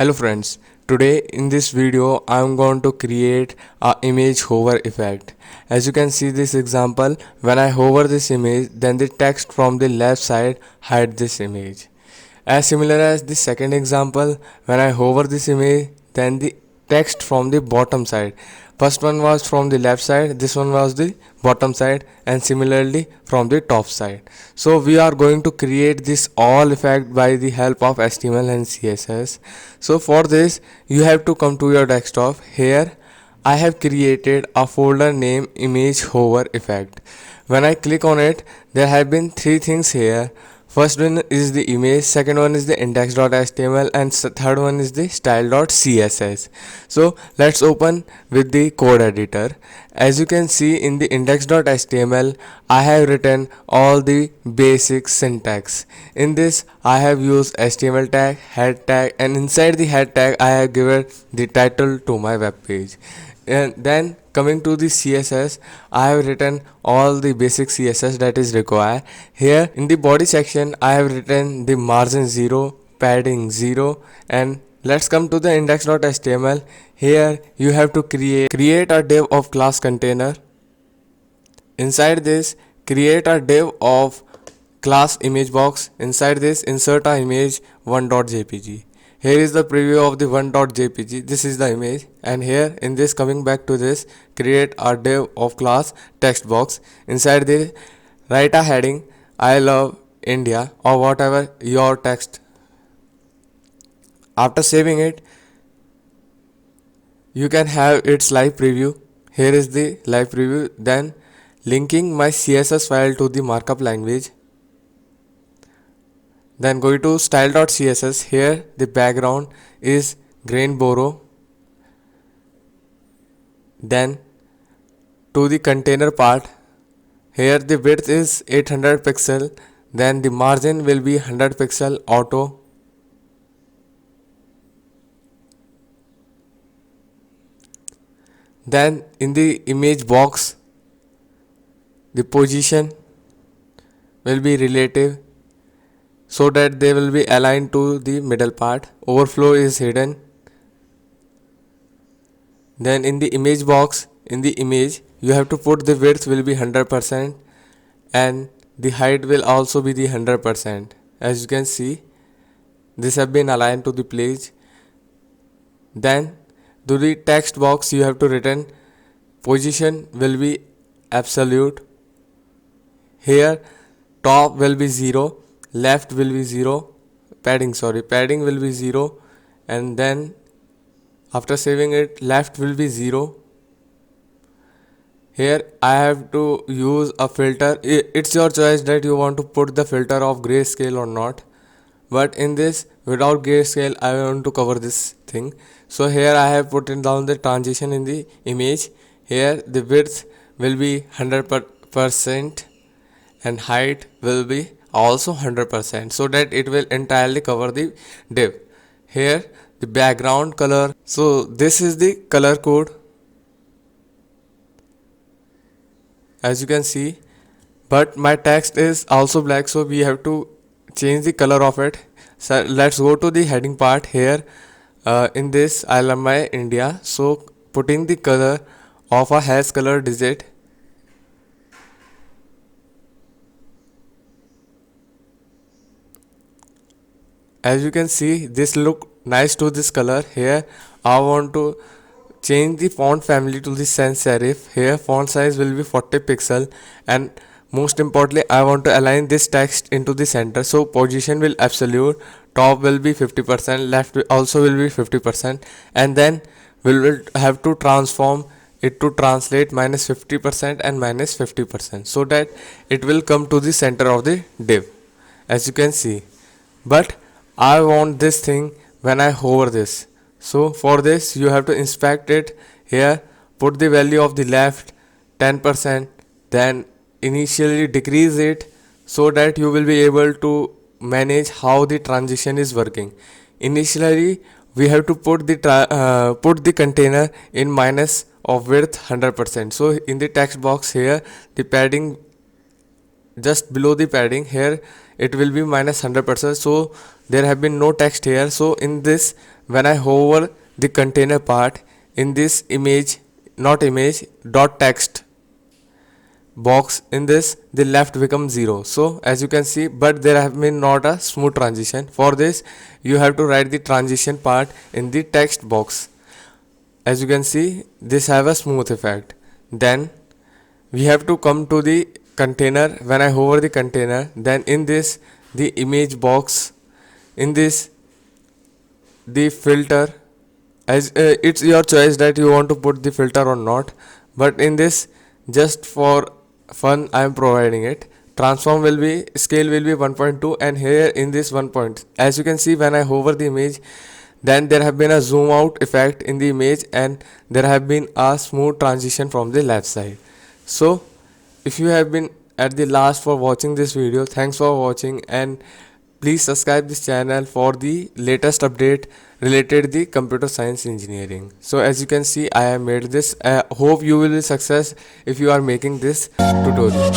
Hello friends, today in this video I am going to create a image hover effect. As you can see this example, when I hover this image, then the text from the left side hide this image. As similar as the second example, when I hover this image, then the text from the bottom side. First one was from the left side, this one was the bottom side, and similarly from the top side. So we are going to create this all effect by the help of HTML and CSS. So for this you have to come to your desktop. Here I have created a folder named image hover effect. When I click on it, there have been three things here. First one is the image, second one is the index.html, and third one is the style.css. So let's open with the code editor. As you can see in the index.html, I have written all the basic syntax. In this I have used HTML tag, head tag, and inside the head tag I have given the title to my web page. And then coming to the CSS, I have written all the basic CSS that is required. Here in the body section I have written the margin 0, padding 0, and let's come to the index.html. Here you have to create a div of class container. Inside this, create a div of class image box. Inside this, insert a image 1.jpg. Here is the preview of the 1.jpg. This is the image, and here in this, coming back to this, create a div of class text box. Inside this, write a heading I love India or whatever your text. After saving it, you can have its live preview. Here is the live preview. Then linking my CSS file to the markup language. Then going to style.css. Here the background is Grainboro. Then to the container part, here the width is 800 pixel. Then the margin will be 100 pixel auto. Then in the image box, the position will be relative, so that they will be aligned to the middle part. Overflow is hidden. Then in the image box, in the image, you have to put the width will be 100% and the height will also be the 100%. As you can see, this have been aligned to the page. Then to the text box, you have to written position will be absolute. Here top will be 0, left will be 0, padding will be 0, and then after saving it, left will be 0. Here I have to use a filter. It's your choice that you want to put the filter of grayscale or not, but in this, without grayscale, I want to cover this thing. So here I have put in down the transition in the image. Here the width will be 100% and height will be also 100%, so that it will entirely cover the div. Here the background color, so this is the color code. As you can see, but my text is also black, so we have to change the color of it. So let's go to the heading part. Here in this I love my India, so putting the color of a hash color digit. As you can see, this look nice to this color. Here I want to change the font family to the sans serif. Here font size will be 40 pixel, and most importantly I want to align this text into the center. So position will absolute, top will be 50%, left also will be 50%, and then we will have to transform it to translate minus 50% and minus 50%, so that it will come to the center of the div, as you can see. But I want this thing when I hover this. So for this you have to inspect it. Here put the value of the left 10%, then initially decrease it, so that you will be able to manage how the transition is working. Initially we have to put the container in minus of width 100%. So in the text box, here the padding just below the padding, here it will be minus 100%, so there have been no text here. So in this when I hover the container part in this image, not image, dot text box, in this the left becomes 0. So as you can see, but there have been not a smooth transition. For this you have to write the transition part in the text box. As you can see, this have a smooth effect. Then we have to come to the container. When I hover the container, then in this the image box, in this the filter, as it's your choice that you want to put the filter or not, but in this, just for fun, I am providing it. Transform will be, scale will be 1.2, and here in this 1 point, as you can see, when I hover the image, then there have been a zoom out effect in the image, and there have been a smooth transition from the left side. So if you have been at the last for watching this video, thanks for watching, and please subscribe this channel for the latest update related the computer science engineering. So as you can see, I have made this. Hope you will be success if you are making this tutorial.